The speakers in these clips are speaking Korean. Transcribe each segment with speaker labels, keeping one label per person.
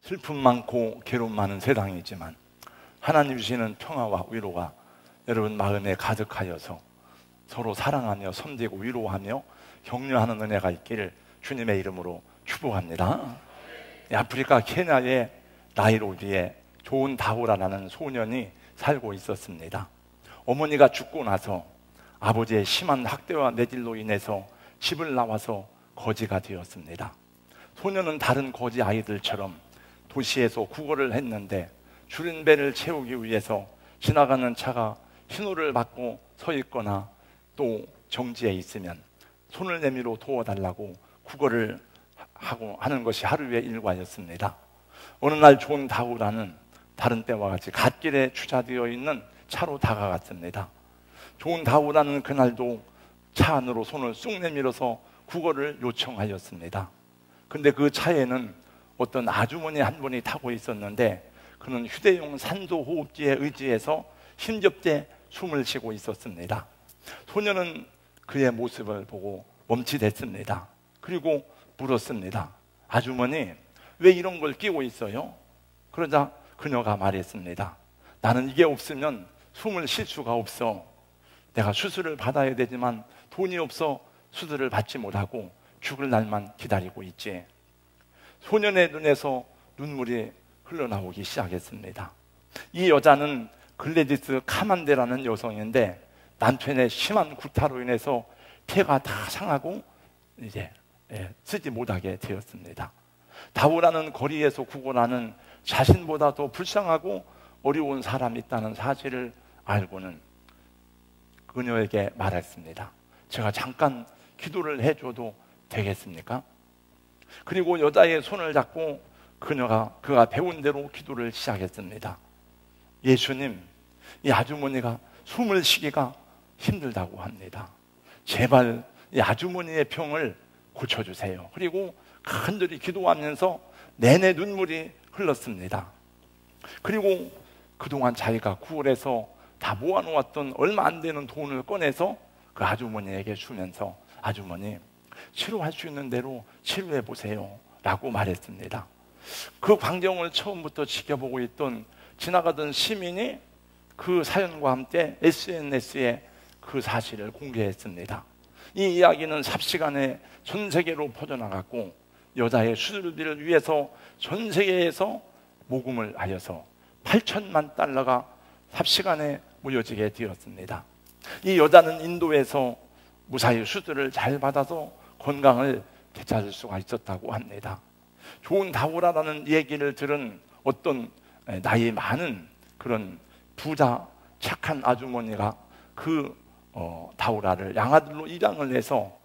Speaker 1: 슬픔 많고 괴로움 많은 세상이지만 하나님 주시는 평화와 위로가 여러분 마음에 가득하여서 서로 사랑하며 섬기고 위로하며 격려하는 은혜가 있기를 주님의 이름으로 축복합니다. 아프리카 케냐의 나이로비에 좋은 다우라라는 소년이 살고 있었습니다. 어머니가 죽고 나서 아버지의 심한 학대와 내질로 인해서 집을 나와서 거지가 되었습니다. 소년은 다른 거지 아이들처럼 도시에서 구걸을 했는데 줄인 배를 채우기 위해서 지나가는 차가 신호를 받고 서 있거나 또 정지해 있으면 손을 내밀어 도와달라고 구걸을 하고 하는 것이 하루의 일과였습니다. 어느 날 존 다우라는 다른 때와 같이 갓길에 주차되어 있는 차로 다가갔습니다. 존 다우라는 그날도 차 안으로 손을 쑥 내밀어서 구걸을 요청하였습니다. 근데 그 차에는 어떤 아주머니 한 분이 타고 있었는데 그는 휴대용 산소호흡기에 의지해서 힘겹게 숨을 쉬고 있었습니다. 소년은 그의 모습을 보고 멈칫했습니다. 그리고 물었습니다. 아주머니, 왜 이런 걸 끼고 있어요? 그러자 그녀가 말했습니다. 나는 이게 없으면 숨을 쉴 수가 없어. 내가 수술을 받아야 되지만 돈이 없어 수술을 받지 못하고 죽을 날만 기다리고 있지. 소년의 눈에서 눈물이 흘러나오기 시작했습니다. 이 여자는 글래디스 카만데라는 여성인데 남편의 심한 구타로 인해서 폐가 다 상하고 이제 쓰지 못하게 되었습니다. 다우라는 거리에서 구걸하는 자신보다 더 불쌍하고 어려운 사람이 있다는 사실을 알고는 그녀에게 말했습니다. 제가 잠깐 기도를 해줘도 되겠습니까? 그리고 여자의 손을 잡고 그가 배운 대로 기도를 시작했습니다. 예수님, 이 아주머니가 숨을 쉬기가 힘들다고 합니다. 제발 이 아주머니의 병을 고쳐주세요. 그리고 간절히 기도하면서 내내 눈물이 흘렀습니다. 그리고 그동안 자기가 구걸해서 다 모아놓았던 얼마 안 되는 돈을 꺼내서 그 아주머니에게 주면서 아주머니, 치료할 수 있는 대로 치료해 보세요 라고 말했습니다. 그 광경을 처음부터 지켜보고 있던 지나가던 시민이 그 사연과 함께 SNS에 그 사실을 공개했습니다. 이 이야기는 삽시간에 전 세계로 퍼져나갔고 여자의 수술비를 위해서 전 세계에서 모금을 하여서 8천만 달러가 삽시간에 모여지게 되었습니다. 이 여자는 인도에서 무사히 수술을 잘 받아서 건강을 되찾을 수가 있었다고 합니다. 좋은 다우라라는 얘기를 들은 어떤 나이 많은 그런 부자 착한 아주머니가 그 다우라를 양아들로 입양을 해서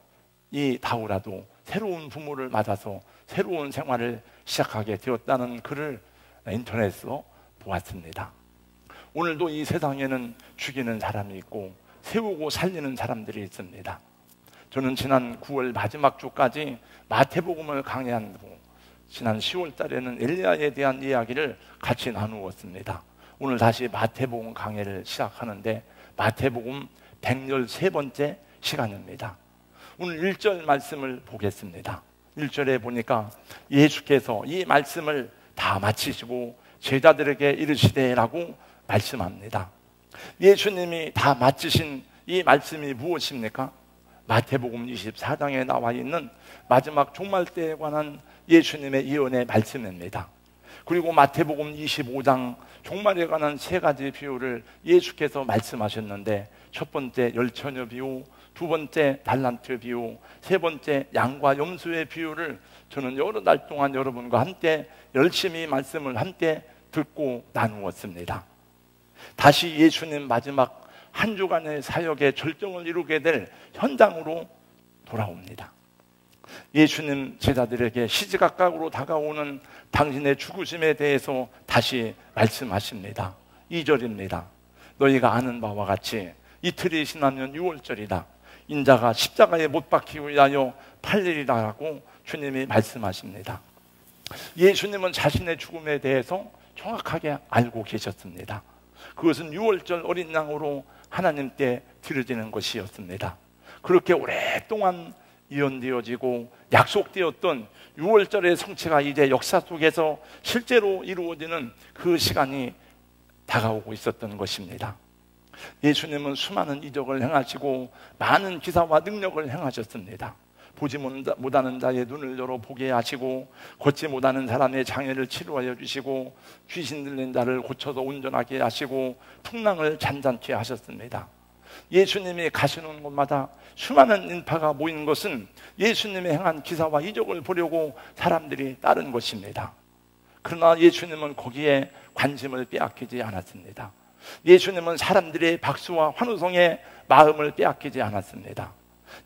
Speaker 1: 이 다우라도 새로운 부모를 맞아서 새로운 생활을 시작하게 되었다는 글을 인터넷에서 보았습니다. 오늘도 이 세상에는 죽이는 사람이 있고 세우고 살리는 사람들이 있습니다. 저는 지난 9월 마지막 주까지 마태복음을 강의한 후 지난 10월 달에는 엘리야에 대한 이야기를 같이 나누었습니다. 오늘 다시 마태복음 강의를 시작하는데 마태복음 113번째 시간입니다. 오늘 1절 말씀을 보겠습니다. 1절에 보니까 예수께서 이 말씀을 다 마치시고 제자들에게 이르시되라고 말씀합니다. 예수님이 다 마치신 이 말씀이 무엇입니까? 마태복음 24장에 나와 있는 마지막 종말 때에 관한 예수님의 예언의 말씀입니다. 그리고 마태복음 25장 종말에 관한 세 가지 비유를 예수께서 말씀하셨는데 첫 번째 열처녀 비유, 두 번째 달란트 비유, 세 번째 양과 염소의 비유를 저는 여러 달 동안 여러분과 함께 열심히 말씀을 함께 듣고 나누었습니다. 다시 예수님 마지막 한 주간의 사역의 절정을 이루게 될 현장으로 돌아옵니다. 예수님 제자들에게 시시각각으로 다가오는 당신의 죽으심에 대해서 다시 말씀하십니다. 2절입니다. 너희가 아는 바와 같이 이틀이 지나면 6월절이다. 인자가 십자가에 못 박히기 위하여 팔리리라고 주님이 말씀하십니다. 예수님은 자신의 죽음에 대해서 정확하게 알고 계셨습니다. 그것은 6월절 어린 양으로 하나님께 드려지는 것이었습니다. 그렇게 오랫동안 예언되어지고 약속되었던 6월절의 성취가 이제 역사 속에서 실제로 이루어지는 그 시간이 다가오고 있었던 것입니다. 예수님은 수많은 이적을 행하시고 많은 기사와 능력을 행하셨습니다. 보지 못하는 자의 눈을 열어 보게 하시고, 걷지 못하는 사람의 장애를 치료하여 주시고, 귀신 들린 자를 고쳐서 온전하게 하시고, 풍랑을 잔잔케 하셨습니다. 예수님이 가시는 곳마다 수많은 인파가 모인 것은 예수님이 행한 기사와 이적을 보려고 사람들이 따른 것입니다. 그러나 예수님은 거기에 관심을 빼앗기지 않았습니다. 예수님은 사람들의 박수와 환호성에 마음을 빼앗기지 않았습니다.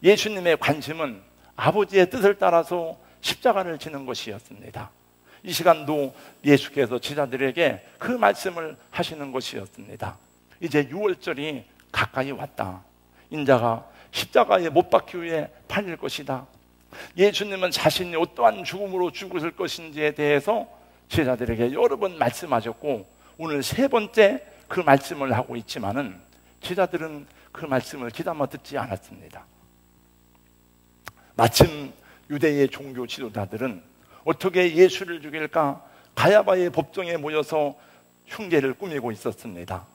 Speaker 1: 예수님의 관심은 아버지의 뜻을 따라서 십자가를 지는 것이었습니다. 이 시간도 예수께서 제자들에게 그 말씀을 하시는 것이었습니다. 이제 6월절이 가까이 왔다. 인자가 십자가에 못 박히 위해 팔릴 것이다. 예수님은 자신이 어떠한 죽음으로 죽으실 것인지에 대해서 제자들에게 여러 번 말씀하셨고, 오늘 세 번째 그 말씀을 하고 있지만은 제자들은 그 말씀을 귀담아 듣지 않았습니다. 마침 유대의 종교 지도자들은 어떻게 예수를 죽일까 가야바의 법정에 모여서 흉계를 꾸미고 있었습니다.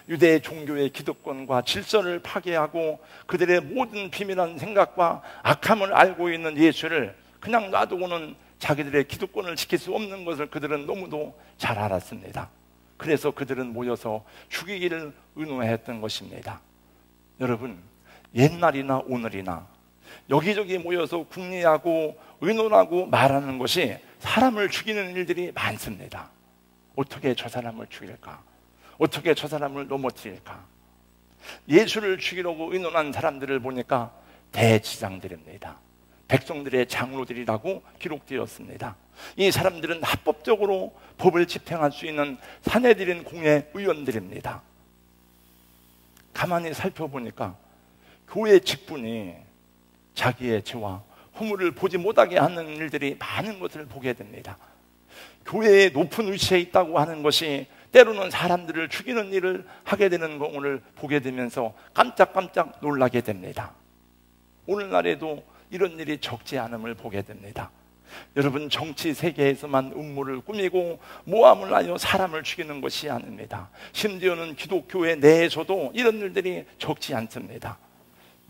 Speaker 1: 유대의 종교의 기득권과 질서를 파괴하고 그들의 모든 비밀한 생각과 악함을 알고 있는 예수를 그냥 놔두고는 자기들의 기득권을 지킬 수 없는 것을 그들은 너무도 잘 알았습니다. 그래서 그들은 모여서 죽이기를 의논했던 것입니다. 여러분, 옛날이나 오늘이나 여기저기 모여서 궁리하고 의논하고 말하는 것이 사람을 죽이는 일들이 많습니다. 어떻게 저 사람을 죽일까? 어떻게 저 사람을 넘어뜨릴까? 예수를 죽이려고 의논한 사람들을 보니까 대지장들입니다. 백성들의 장로들이라고 기록되었습니다. 이 사람들은 합법적으로 법을 집행할 수 있는 사내들인 공회 의원들입니다. 가만히 살펴보니까 교회 직분이 자기의 죄와 허물을 보지 못하게 하는 일들이 많은 것을 보게 됩니다. 교회의 높은 위치에 있다고 하는 것이 때로는 사람들을 죽이는 일을 하게 되는 것을 보게 되면서 깜짝깜짝 놀라게 됩니다. 오늘날에도 이런 일이 적지 않음을 보게 됩니다. 여러분, 정치 세계에서만 음모를 꾸미고 모함을 하여 사람을 죽이는 것이 아닙니다. 심지어는 기독교회 내에서도 이런 일들이 적지 않습니다.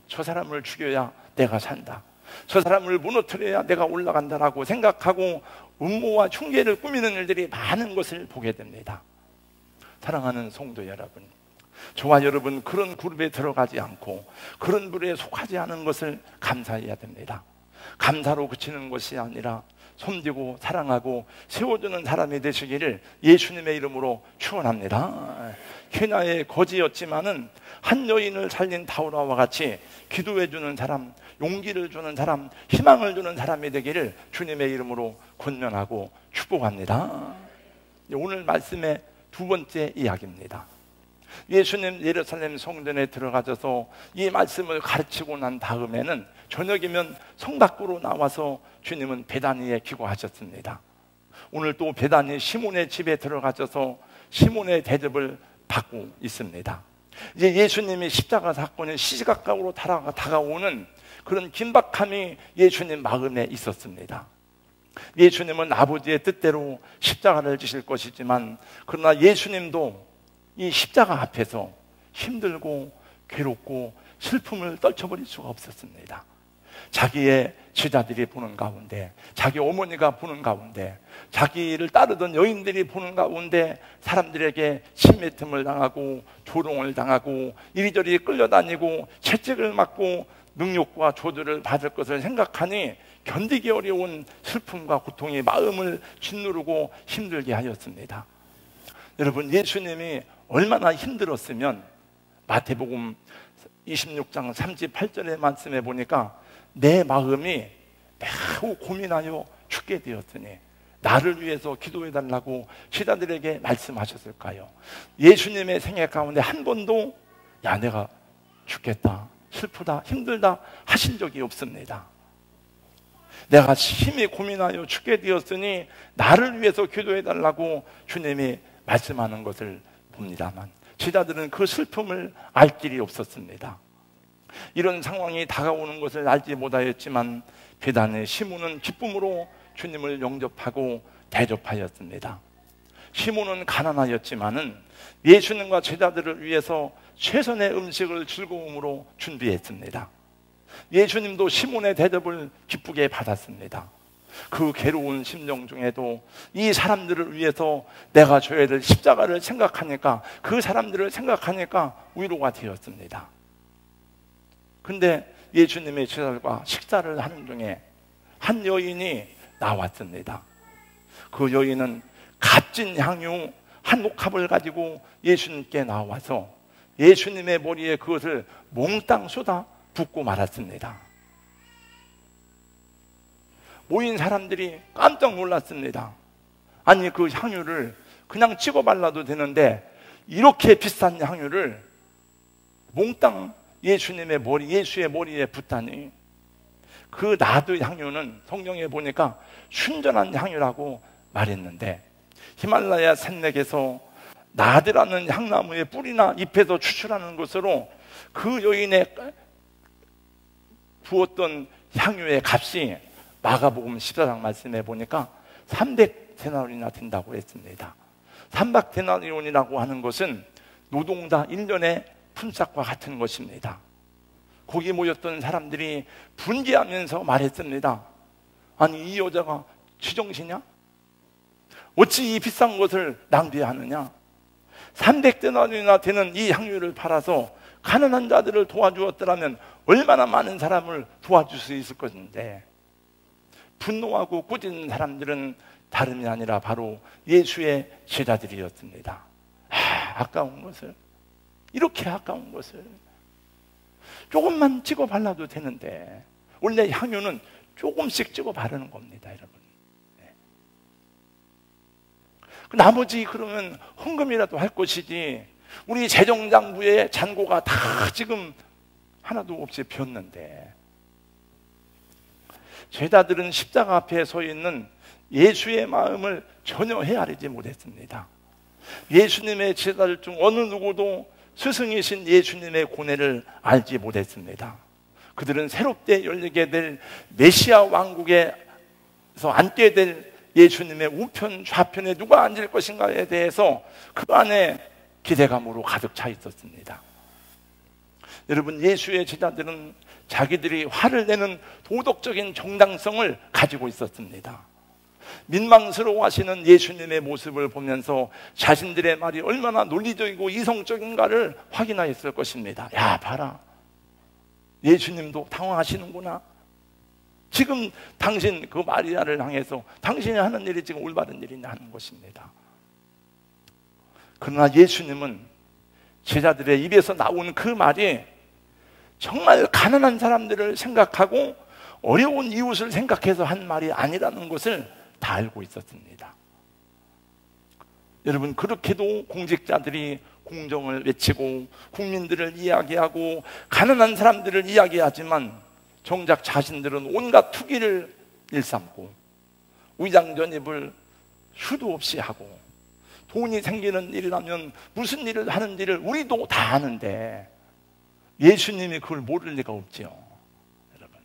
Speaker 1: 저 사람을 죽여야 내가 산다, 저 사람을 무너뜨려야 내가 올라간다라고 생각하고 음모와 흉계를 꾸미는 일들이 많은 것을 보게 됩니다. 사랑하는 성도 여러분, 저와 여러분 그런 그룹에 들어가지 않고 그런 부류에 속하지 않은 것을 감사해야 됩니다. 감사로 그치는 것이 아니라 섬기고 사랑하고 세워주는 사람이 되시기를 예수님의 이름으로 축원합니다. 케냐의 거지였지만은 한 여인을 살린 다우라와 같이 기도해주는 사람, 용기를 주는 사람, 희망을 주는 사람이 되기를 주님의 이름으로 권면하고 축복합니다. 오늘 말씀의 두 번째 이야기입니다. 예수님 예루살렘 성전에 들어가셔서 이 말씀을 가르치고 난 다음에는 저녁이면 성 밖으로 나와서 주님은 베다니에 기거하셨습니다. 오늘 또 베다니 시몬의 집에 들어가셔서 시몬의 대접을 받고 있습니다. 이제 예수님이 십자가 사건이 시시각각으로 다가오는 그런 긴박함이 예수님 마음에 있었습니다. 예수님은 아버지의 뜻대로 십자가를 지실 것이지만, 그러나 예수님도 이 십자가 앞에서 힘들고 괴롭고 슬픔을 떨쳐버릴 수가 없었습니다. 자기의 제자들이 보는 가운데, 자기 어머니가 보는 가운데, 자기를 따르던 여인들이 보는 가운데 사람들에게 침뱉음을 당하고 조롱을 당하고 이리저리 끌려다니고 채찍을 맞고 능욕과 조절을 받을 것을 생각하니 견디기 어려운 슬픔과 고통이 마음을 짓누르고 힘들게 하였습니다. 여러분, 예수님이 얼마나 힘들었으면 마태복음 26장 38절의 말씀에 보니까 내 마음이 매우 고민하여 죽게 되었으니 나를 위해서 기도해달라고 제자들에게 말씀하셨을까요? 예수님의 생애 가운데 한 번도 야 내가 죽겠다, 슬프다, 힘들다 하신 적이 없습니다. 내가 심히 고민하여 죽게 되었으니 나를 위해서 기도해달라고 주님이 말씀하는 것을 봅니다만 제자들은 그 슬픔을 알 길이 없었습니다. 이런 상황이 다가오는 것을 알지 못하였지만 베단의 시몬은 기쁨으로 주님을 영접하고 대접하였습니다. 시몬은 가난하였지만은 예수님과 제자들을 위해서 최선의 음식을 즐거움으로 준비했습니다. 예수님도 시몬의 대접을 기쁘게 받았습니다. 그 괴로운 심정 중에도 이 사람들을 위해서 내가 줘야 될 십자가를 생각하니까, 그 사람들을 생각하니까 위로가 되었습니다. 근데 예수님의 제자들과 식사를 하는 중에 한 여인이 나왔습니다. 그 여인은 값진 향유 한 옥합을 가지고 예수님께 나와서 예수님의 머리에 그것을 몽땅 쏟아 붓고 말았습니다. 모인 사람들이 깜짝 놀랐습니다. 아니, 그 향유를 그냥 찍어 발라도 되는데 이렇게 비싼 향유를 몽땅 예수님의 머리, 예수의 머리에 붓다니. 그 나드 향유는 성경에 보니까 순전한 향유라고 말했는데, 히말라야 산맥에서 나드라는 향나무의 뿌리나 잎에서 추출하는 것으로 그 여인의 부었던 향유의 값이 마가복음 14장 말씀에 보니까 300데나리온이나 된다고 했습니다. 300데나리온이라고 하는 것은 노동자 1년의 품삯과 같은 것입니다. 거기 모였던 사람들이 분개하면서 말했습니다. 아니, 이 여자가 지정신이야? 어찌 이 비싼 것을 낭비하느냐? 300데나리온이나 되는 이 향유를 팔아서 가난한 자들을 도와주었더라면 얼마나 많은 사람을 도와줄 수 있을 것인데. 분노하고 꾸짖는 사람들은 다름이 아니라 바로 예수의 제자들이었습니다. 아까운 것을, 이렇게 아까운 것을 조금만 찍어 발라도 되는데, 원래 향유는 조금씩 찍어 바르는 겁니다, 여러분. 나머지 그러면 헌금이라도 할 것이지, 우리 재정장부에 잔고가 다 지금 하나도 없이 비었는데, 제자들은 십자가 앞에 서 있는 예수의 마음을 전혀 헤아리지 못했습니다. 예수님의 제자들 중 어느 누구도 스승이신 예수님의 고뇌를 알지 못했습니다. 그들은 새롭게 열리게 될 메시아 왕국에서 앉게 될 예수님의 우편 좌편에 누가 앉을 것인가에 대해서 그 안에 기대감으로 가득 차 있었습니다. 여러분, 예수의 제자들은 자기들이 화를 내는 도덕적인 정당성을 가지고 있었습니다. 민망스러워하시는 예수님의 모습을 보면서 자신들의 말이 얼마나 논리적이고 이성적인가를 확인하였을 것입니다. 야, 봐라, 예수님도 당황하시는구나. 지금 당신 그 마리아를 향해서 당신이 하는 일이 지금 올바른 일이냐 하는 것입니다. 그러나 예수님은 제자들의 입에서 나온 그 말이 정말 가난한 사람들을 생각하고 어려운 이웃을 생각해서 한 말이 아니라는 것을 다 알고 있었습니다. 여러분, 그렇게도 공직자들이 공정을 외치고 국민들을 이야기하고 가난한 사람들을 이야기하지만 정작 자신들은 온갖 투기를 일삼고 위장전입을 수도 없이 하고, 돈이 생기는 일이라면 무슨 일을 하는지를 우리도 다 아는데 예수님이 그걸 모를 리가 없지요. 여러분,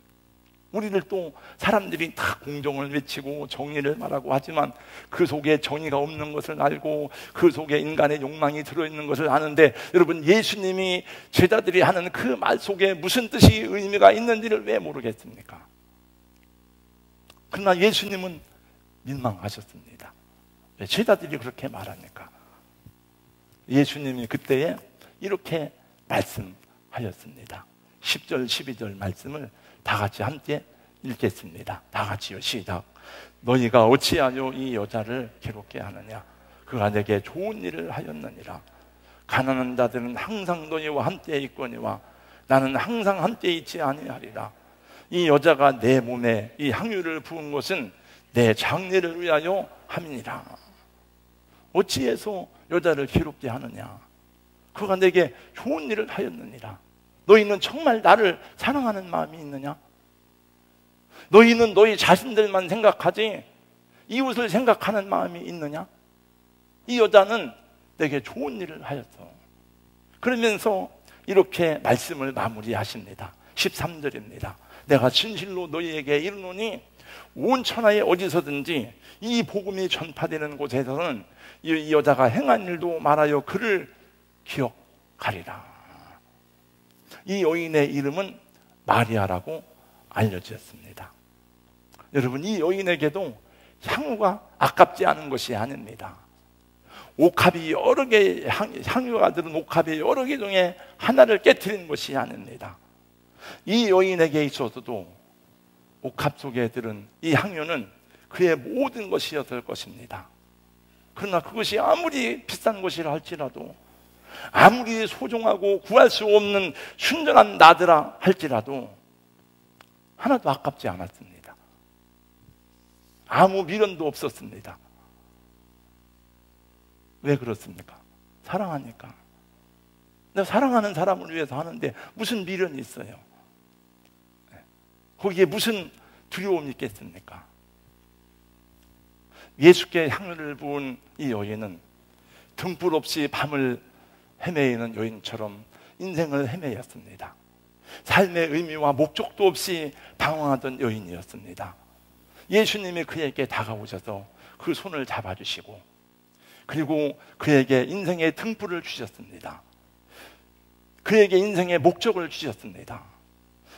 Speaker 1: 우리들 또 사람들이 다 공정을 외치고 정의를 말하고 하지만 그 속에 정의가 없는 것을 알고 그 속에 인간의 욕망이 들어있는 것을 아는데, 여러분, 예수님이 제자들이 하는 그 말 속에 무슨 뜻이 의미가 있는지를 왜 모르겠습니까? 그러나 예수님은 민망하셨습니다. 왜 제자들이 그렇게 말합니까? 예수님이 그때에 이렇게 말씀하였습니다. 10절 12절 말씀을 다 같이 함께 읽겠습니다. 다 같이요, 시작. 너희가 어찌하여 이 여자를 괴롭게 하느냐? 그가 내게 좋은 일을 하였느니라. 가난한 자들은 항상 너희와 함께 있거니와 나는 항상 함께 있지 아니하리라. 이 여자가 내 몸에 이 향유를 부은 것은 내 장례를 위하여 함이니라. 어찌해서 여자를 괴롭게 하느냐? 그가 내게 좋은 일을 하였느니라. 너희는 정말 나를 사랑하는 마음이 있느냐? 너희는 너희 자신들만 생각하지 이웃을 생각하는 마음이 있느냐? 이 여자는 내게 좋은 일을 하였어. 그러면서 이렇게 말씀을 마무리하십니다. 13절입니다. 내가 진실로 너희에게 이르노니 온 천하에 어디서든지 이 복음이 전파되는 곳에서는 이 여자가 행한 일도 말하여 그를 기억하리라. 이 여인의 이름은 마리아라고 알려졌습니다. 여러분, 이 여인에게도 향유가 아깝지 않은 것이 아닙니다. 옥합이 여러 개의 향유가 들은 옥합이 여러 개 중에 하나를 깨트린 것이 아닙니다. 이 여인에게 있어서도 옥합 속에 들은 이 향유는 그의 모든 것이었을 것입니다. 그러나 그것이 아무리 비싼 것이라 할지라도, 아무리 소중하고 구할 수 없는 순전한 나드라 할지라도 하나도 아깝지 않았습니다. 아무 미련도 없었습니다. 왜 그렇습니까? 사랑하니까. 내가 사랑하는 사람을 위해서 하는데 무슨 미련이 있어요? 거기에 무슨 두려움이 있겠습니까? 예수께 향유를 부은 이 여인은 등불 없이 밤을 헤매이는 여인처럼 인생을 헤매였습니다. 삶의 의미와 목적도 없이 방황하던 여인이었습니다. 예수님이 그에게 다가오셔서 그 손을 잡아주시고, 그리고 그에게 인생의 등불을 주셨습니다. 그에게 인생의 목적을 주셨습니다.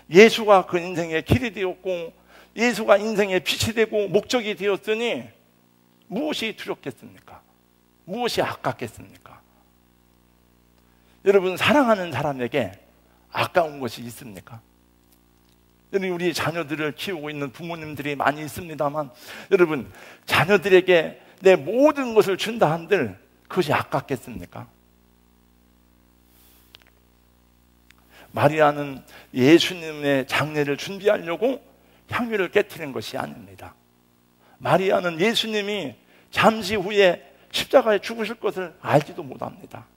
Speaker 1: 예수가 그 인생의 길이 되었고, 예수가 인생의 빛이 되고 목적이 되었으니 무엇이 두렵겠습니까? 무엇이 아깝겠습니까? 여러분, 사랑하는 사람에게 아까운 것이 있습니까? 우리 자녀들을 키우고 있는 부모님들이 많이 있습니다만, 여러분, 자녀들에게 내 모든 것을 준다 한들 그것이 아깝겠습니까? 마리아는 예수님의 장례를 준비하려고 향유를 깨트린 것이 아닙니다. 마리아는 예수님이 잠시 후에 십자가에 죽으실 것을 알지도 못합니다.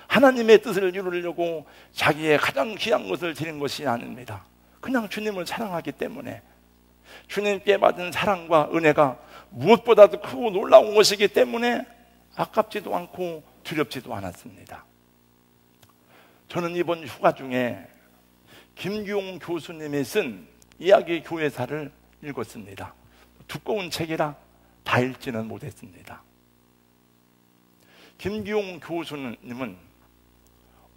Speaker 1: 하나님의 뜻을 이루려고 자기의 가장 귀한 것을 드린 것이 아닙니다. 그냥 주님을 사랑하기 때문에, 주님께 받은 사랑과 은혜가 무엇보다도 크고 놀라운 것이기 때문에 아깝지도 않고 두렵지도 않았습니다. 저는 이번 휴가 중에 김규용 교수님이 쓴 이야기 교회사를 읽었습니다. 두꺼운 책이라 다 읽지는 못했습니다. 김규용 교수님은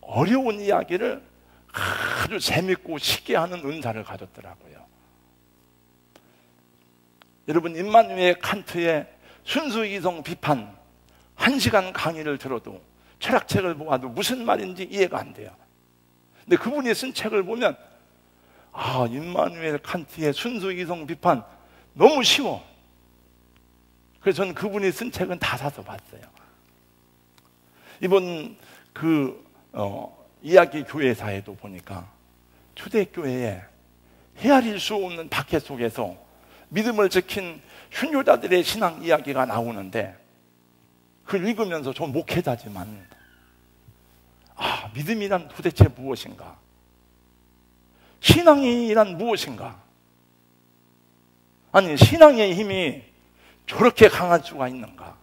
Speaker 1: 어려운 이야기를 아주 재밌고 쉽게 하는 은사를 가졌더라고요. 여러분, 임마누엘 칸트의 순수 이성 비판 1시간 강의를 들어도, 철학책을 보아도 무슨 말인지 이해가 안 돼요. 근데 그분이 쓴 책을 보면, 아, 임마누엘 칸트의 순수 이성 비판 너무 쉬워. 그래서 저는 그분이 쓴 책은 다 사서 봤어요. 이번 이야기 교회사에도 보니까 초대교회에 헤아릴 수 없는 박해 속에서 믿음을 지킨 순교자들의 신앙 이야기가 나오는데, 그걸 읽으면서 저 목회자지만, 아, 믿음이란 도대체 무엇인가? 신앙이란 무엇인가? 아니, 신앙의 힘이 저렇게 강할 수가 있는가?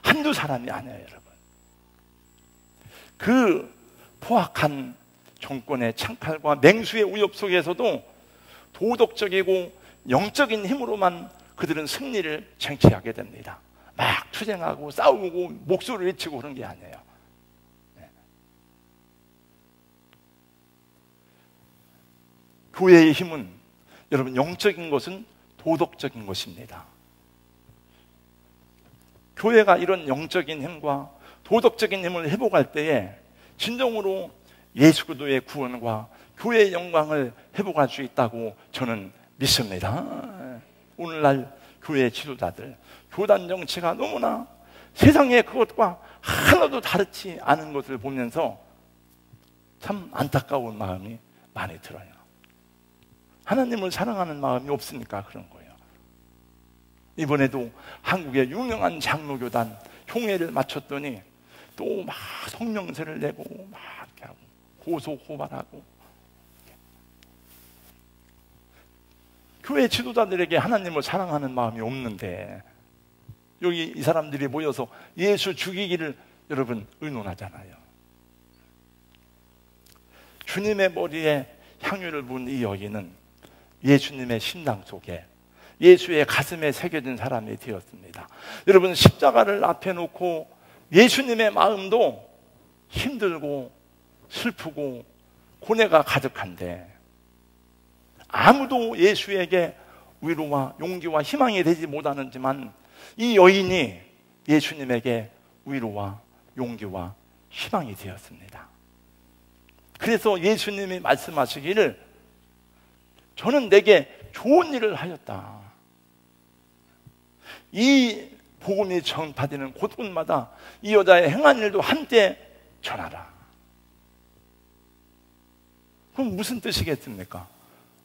Speaker 1: 한두 사람이 아니에요, 여러분. 그 포악한 정권의 창칼과 맹수의 위협 속에서도 도덕적이고 영적인 힘으로만 그들은 승리를 쟁취하게 됩니다. 막 투쟁하고 싸우고 목소리를 외치고 그런 게 아니에요. 교회의 힘은, 여러분, 영적인 것은 도덕적인 것입니다. 교회가 이런 영적인 힘과 도덕적인 힘을 회복할 때에 진정으로 예수 그리스도의 구원과 교회의 영광을 회복할 수 있다고 저는 믿습니다. 오늘날 교회 지도자들, 교단 정치가 너무나 세상의 그것과 하나도 다르지 않은 것을 보면서 참 안타까운 마음이 많이 들어요. 하나님을 사랑하는 마음이 없으니까 그런 거예요. 이번에도 한국의 유명한 장로교단 총회를 마쳤더니 또 막 성명서를 내고 막 이렇게 하고 고소고발하고, 교회 지도자들에게 하나님을 사랑하는 마음이 없는데 여기 이 사람들이 모여서 예수 죽이기를 여러분 의논하잖아요. 주님의 머리에 향유를 부은 이 여인은 예수님의 심장 속에, 예수의 가슴에 새겨진 사람이 되었습니다. 여러분, 십자가를 앞에 놓고 예수님의 마음도 힘들고 슬프고 고뇌가 가득한데 아무도 예수에게 위로와 용기와 희망이 되지 못하는지만 이 여인이 예수님에게 위로와 용기와 희망이 되었습니다. 그래서 예수님이 말씀하시기를 저는 내게 좋은 일을 하였다. 이 복음이 전파되는 곳곳마다 이 여자의 행한 일도 한때 전하라. 그럼 무슨 뜻이겠습니까?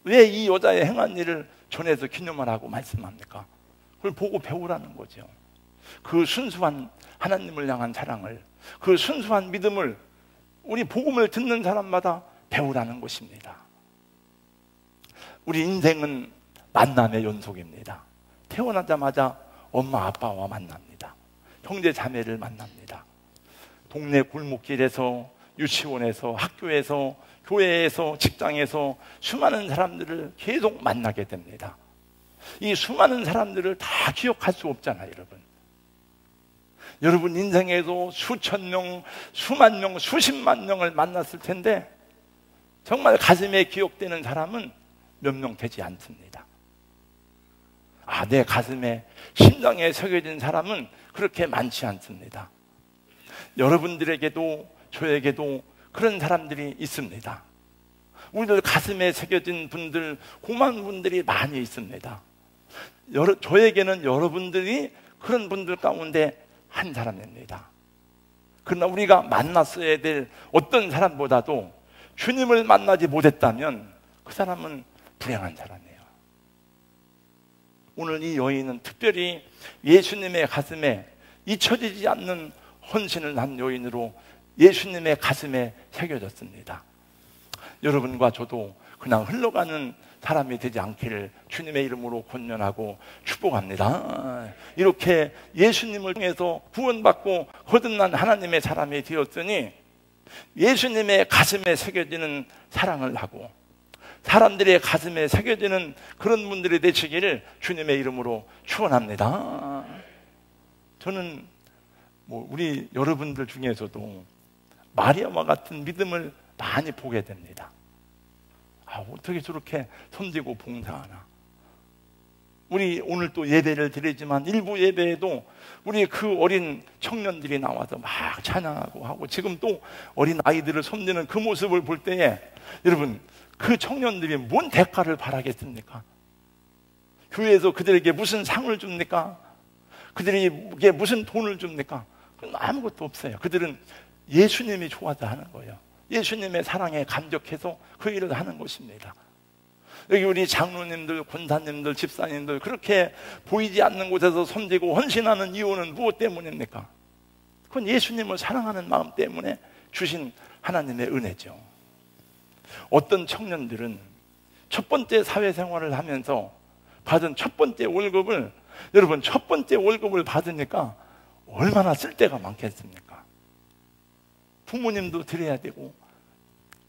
Speaker 1: 왜 이 여자의 행한 일을 전해서 기념을 하고 말씀합니까? 그걸 보고 배우라는 거죠. 그 순수한 하나님을 향한 사랑을, 그 순수한 믿음을 우리 복음을 듣는 사람마다 배우라는 것입니다. 우리 인생은 만남의 연속입니다. 태어나자마자 엄마 아빠와 만납니다. 형제 자매를 만납니다. 동네 골목길에서, 유치원에서, 학교에서, 교회에서, 직장에서 수많은 사람들을 계속 만나게 됩니다. 이 수많은 사람들을 다 기억할 수 없잖아요, 여러분. 여러분 인생에도 수천 명, 수만 명, 수십만 명을 만났을 텐데 정말 가슴에 기억되는 사람은 몇 명 되지 않습니다. 내 가슴에, 심장에 새겨진 사람은 그렇게 많지 않습니다. 여러분들에게도 저에게도 그런 사람들이 있습니다. 우리들 가슴에 새겨진 분들, 고마운 분들이 많이 있습니다. 저에게는 여러분들이 그런 분들 가운데 한 사람입니다. 그러나 우리가 만났어야 될 어떤 사람보다도 주님을 만나지 못했다면 그 사람은 불행한 사람이에요. 오늘 이 여인은 특별히 예수님의 가슴에 잊혀지지 않는 헌신을 한 여인으로 예수님의 가슴에 새겨졌습니다. 여러분과 저도 그냥 흘러가는 사람이 되지 않기를 주님의 이름으로 권면하고 축복합니다. 이렇게 예수님을 통해서 구원받고 거듭난 하나님의 사람이 되었으니 예수님의 가슴에 새겨지는 사랑을 하고 사람들의 가슴에 새겨지는 그런 분들이 되시기를 주님의 이름으로 축원합니다. 저는 우리 여러분들 중에서도 마리아와 같은 믿음을 많이 보게 됩니다. 어떻게 저렇게 섬기고 봉사하나. 우리 오늘 또 예배를 드리지만 일부 예배에도 우리 그 어린 청년들이 나와서 막 찬양하고 하고 지금 또 어린 아이들을 섬기는 그 모습을 볼 때에 여러분 그 청년들이 뭔 대가를 바라겠습니까? 교회에서 그들에게 무슨 상을 줍니까? 그들에게 무슨 돈을 줍니까? 그건 아무것도 없어요. 그들은 예수님이 좋아서 하는 거예요. 예수님의 사랑에 감격해서 그 일을 하는 것입니다. 여기 우리 장로님들, 권사님들, 집사님들 그렇게 보이지 않는 곳에서 섬기고 헌신하는 이유는 무엇 때문입니까? 그건 예수님을 사랑하는 마음 때문에 주신 하나님의 은혜죠. 어떤 청년들은 첫 번째 사회생활을 하면서 받은 첫 번째 월급을, 여러분 첫 번째 월급을 받으니까 얼마나 쓸 데가 많겠습니까? 부모님도 드려야 되고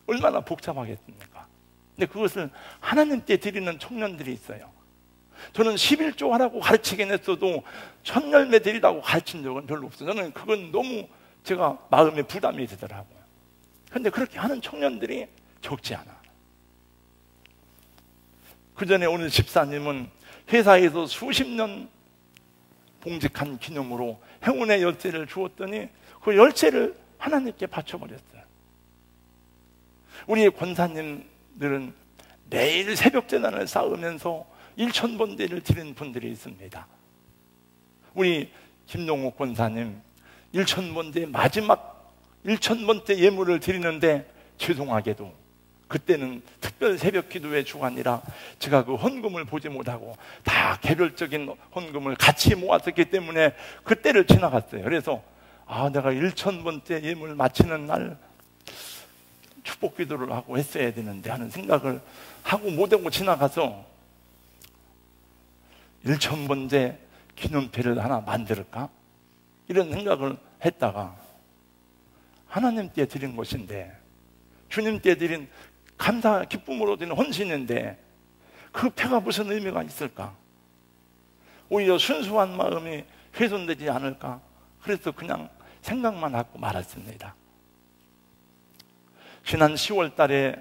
Speaker 1: 얼마나 복잡하겠습니까? 근데 그것을 하나님께 드리는 청년들이 있어요. 저는 11조 하라고 가르치긴 했어도 첫 열매 드리라고 가르친 적은 별로 없어요. 저는 그건 너무 제가 마음에 부담이 되더라고요. 그런데 그렇게 하는 청년들이 적지 않아. 그 전에 오늘 집사님은 회사에서 수십 년 봉직한 기념으로 행운의 열쇠를 주었더니 그 열쇠를 하나님께 바쳐버렸어요. 우리 권사님들은 매일 새벽 제단을 쌓으면서 1,000번대를 드린 분들이 있습니다. 우리 김용옥 권사님 1,000번대 마지막 1,000번대 예물을 드리는데 죄송하게도 그때는 특별 새벽 기도의 주간이라 제가 그 헌금을 보지 못하고 다 개별적인 헌금을 같이 모았었기 때문에 그때를 지나갔어요. 그래서 내가 1,000번째 예물 마치는 날 축복 기도를 하고 했어야 되는데 하는 생각을 하고 못하고 지나가서 1,000번째 기념패를 하나 만들까? 이런 생각을 했다가 하나님께 드린 것인데 주님께 드린 감사 기쁨으로 드린 헌신인데 그 패가 무슨 의미가 있을까? 오히려 순수한 마음이 훼손되지 않을까? 그래서 그냥 생각만 하고 말았습니다. 지난 10월 달에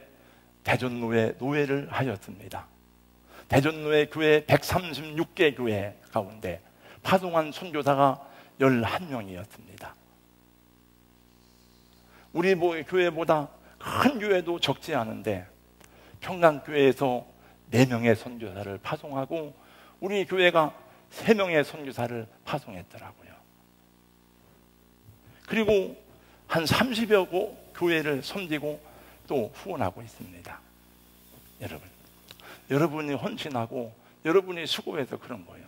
Speaker 1: 대전로에 노회를 하였습니다. 대전로의 교회 136개 교회 가운데 파송한 선교사가 11명이었습니다. 우리 교회보다 큰 교회도 적지 않은데 평강교회에서 4명의 선교사를 파송하고 우리 교회가 3명의 선교사를 파송했더라고요. 그리고 한 30여 개 교회를 섬기고 또 후원하고 있습니다. 여러분이 헌신하고 여러분이 수고해서 그런 거예요.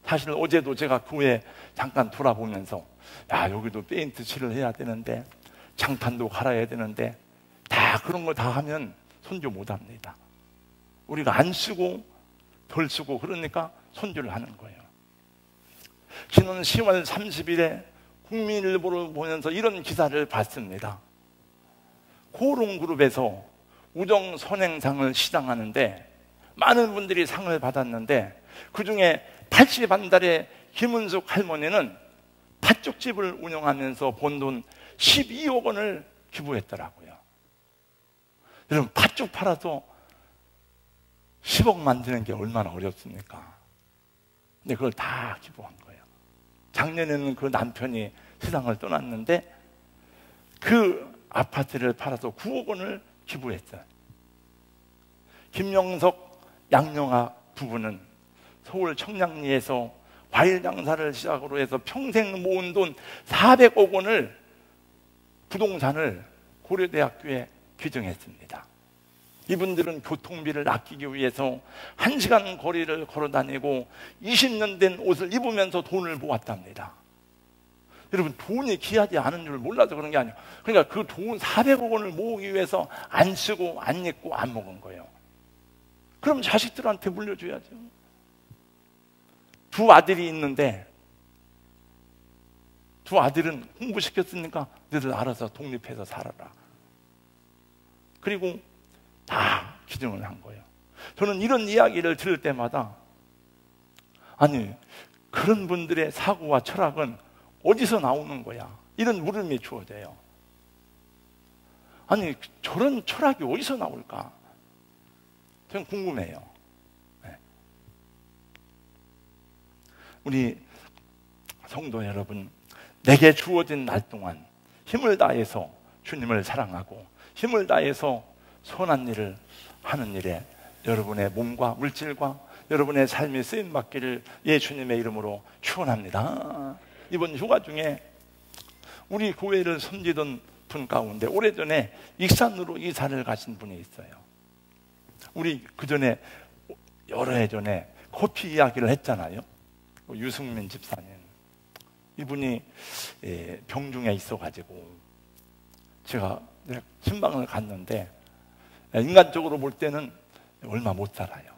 Speaker 1: 사실 어제도 제가 교회 잠깐 돌아보면서 여기도 페인트 칠을 해야 되는데 장판도 갈아야 되는데 다 그런 거 다 하면 선교 못 합니다. 우리가 안 쓰고 덜 쓰고 그러니까 선교를 하는 거예요. 지난 10월 30일에 국민일보를 보면서 이런 기사를 봤습니다. 고롱그룹에서 우정 선행상을 시상하는데 많은 분들이 상을 받았는데 그중에 80한 달의 김은숙 할머니는 팥죽집을 운영하면서 번 돈 12억 원을 기부했더라고요. 여러분, 팥죽 팔아서 10억 만드는 게 얼마나 어렵습니까? 근데 그걸 다 기부한 거예요. 작년에는 그 남편이 세상을 떠났는데 그 아파트를 팔아서 9억 원을 기부했어요. 김영석, 양영아 부부는 서울 청량리에서 과일 장사를 시작으로 해서 평생 모은 돈 400억 원을 부동산을 고려대학교에 기증했습니다. 이분들은 교통비를 아끼기 위해서 1시간 거리를 걸어 다니고 20년 된 옷을 입으면서 돈을 모았답니다. 여러분, 돈이 귀하지 않은 줄 몰라서 그런 게 아니에요. 그러니까 그 돈 400억 원을 모으기 위해서 안 쓰고 안 입고 안 먹은 거예요. 그럼 자식들한테 물려줘야죠. 2 아들이 있는데 2 아들은 공부시켰으니까 너희들 알아서 독립해서 살아라. 그리고 다 기증을 한 거예요. 저는 이런 이야기를 들을 때마다 아니, 그런 분들의 사고와 철학은 어디서 나오는 거야? 이런 물음이 주어져요. 아니, 저런 철학이 어디서 나올까? 저는 궁금해요. 네. 우리 성도 여러분, 내게 주어진 날 동안 힘을 다해서 주님을 사랑하고 힘을 다해서 선한 일을 하는 일에 여러분의 몸과 물질과 여러분의 삶이 쓰임받기를 예수님의 이름으로 축원합니다. 이번 휴가 중에 우리 교회를 섬기던 분 가운데 오래전에 익산으로 이사를 가신 분이 있어요. 우리 그전에 여러 해 전에 커피 이야기를 했잖아요. 유승민 집사님, 이분이 병중에 있어가지고 제가 신방을 갔는데 인간적으로 볼 때는 얼마 못 살아요.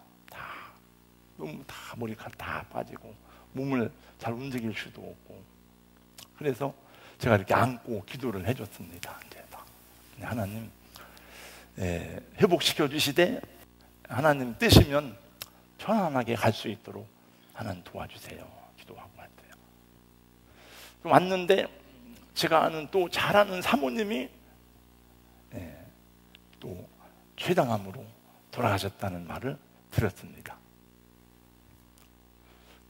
Speaker 1: 너무 다 머리카락 다 빠지고 몸을 잘 움직일 수도 없고, 그래서 제가 이렇게 안고 기도를 해줬습니다. 이제 하나님 회복시켜 주시되 하나님 뜻이면 편안하게 갈 수 있도록 하나님 도와주세요. 기도하고 왔어요. 왔는데 제가 아는 또 잘 아는 사모님이 또 췌장암으로 돌아가셨다는 말을 들었습니다.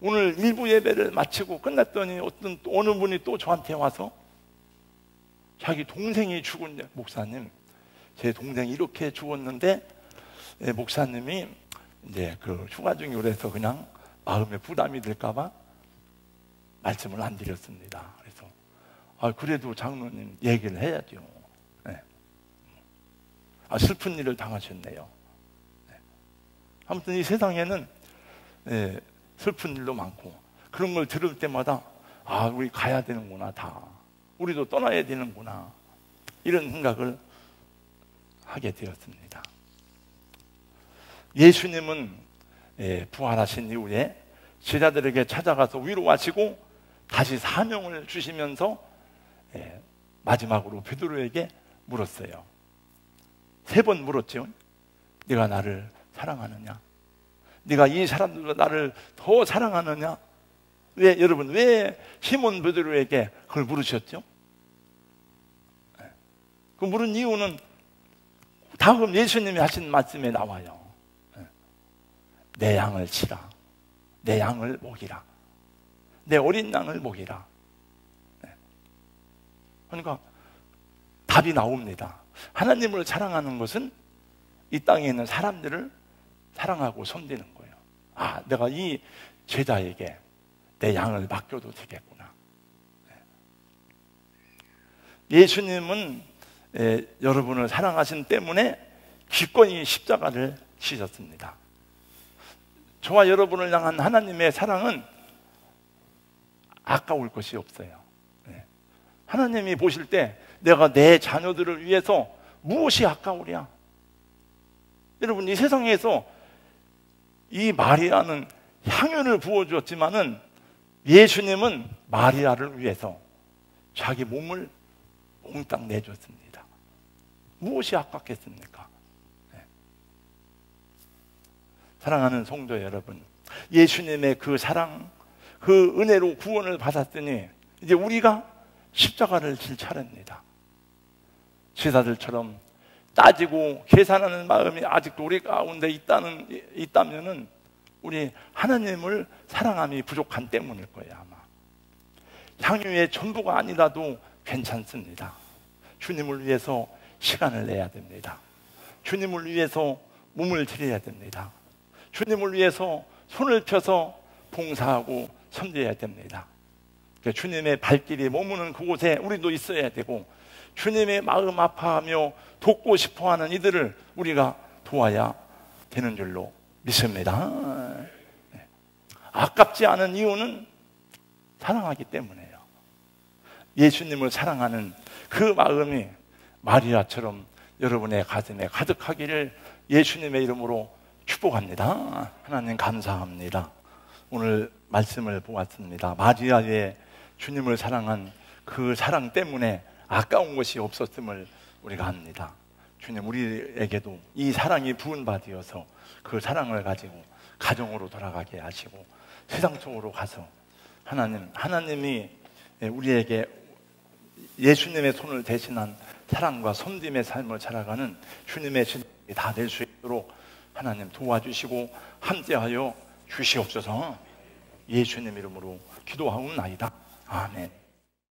Speaker 1: 오늘 일부 예배를 마치고 끝났더니 어느 분이 또 저한테 와서 자기 동생이 죽은데, 목사님, 제 동생이 이렇게 죽었는데 목사님이 이제 그 휴가 중에 그래서 그냥 마음에 부담이 될까봐 말씀을 안 드렸습니다. 그래서 그래도 장로님 얘기를 해야죠. 네. 슬픈 일을 당하셨네요. 네. 아무튼 이 세상에는 슬픈 일도 많고 그런 걸 들을 때마다 우리 가야 되는구나, 다 우리도 떠나야 되는구나, 이런 생각을 하게 되었습니다. 예수님은 부활하신 이후에 제자들에게 찾아가서 위로하시고 다시 사명을 주시면서 마지막으로 베드로에게 물었어요. 3번 물었죠. 네가 나를 사랑하느냐? 네가 이 사람들보다 나를 더 사랑하느냐? 왜 여러분, 왜 시몬 베드로에게 그걸 물으셨죠? 그 물은 이유는 다음 예수님이 하신 말씀에 나와요. 내 양을 치라, 내 양을 먹이라, 내 어린 양을 먹이라. 그러니까 답이 나옵니다. 하나님을 사랑하는 것은 이 땅에 있는 사람들을 사랑하고 섬기는 거예요. 아, 내가 이 제자에게 내 양을 맡겨도 되겠구나. 예수님은 여러분을 사랑하신 때문에 기꺼이 십자가를 지셨습니다. 저와 여러분을 향한 하나님의 사랑은 아까울 것이 없어요. 하나님이 보실 때 내가 내 자녀들을 위해서 무엇이 아까우랴? 여러분, 이 세상에서 이 마리아는 향유를 부어주었지만은 예수님은 마리아를 위해서 자기 몸을 몽땅 내줬습니다. 무엇이 아깝겠습니까? 사랑하는 성도 여러분, 예수님의 그 사랑, 그 은혜로 구원을 받았으니 이제 우리가 십자가를 질 차례입니다. 제자들처럼 따지고 계산하는 마음이 아직도 우리 가운데 있다면은 우리 하나님을 사랑함이 부족한 때문일 거예요. 아마 향유의 전부가 아니라도 괜찮습니다. 주님을 위해서 시간을 내야 됩니다. 주님을 위해서 몸을 드려야 됩니다. 주님을 위해서 손을 펴서 봉사하고 섬겨야 됩니다. 주님의 발길이 머무는 그곳에 우리도 있어야 되고, 주님의 마음 아파하며 돕고 싶어하는 이들을 우리가 도와야 되는 줄로 믿습니다. 아깝지 않은 이유는 사랑하기 때문이에요. 예수님을 사랑하는 그 마음이 마리아처럼 여러분의 가슴에 가득하기를 예수님의 이름으로 축복합니다. 하나님 감사합니다. 오늘 말씀을 보았습니다. 마리아의 주님을 사랑한 그 사랑 때문에 아까운 것이 없었음을 우리가 압니다. 주님, 우리에게도 이 사랑이 부은 바 되어서 그 사랑을 가지고 가정으로 돌아가게 하시고 세상 속으로 가서 하나님이 우리에게 예수님의 손을 대신한 사랑과 섬김의 삶을 살아가는 주님의 신이 다 될 수 있도록 하나님 도와주시고 함께하여 주시옵소서. 예수님 이름으로 기도하옵나이다. 아멘.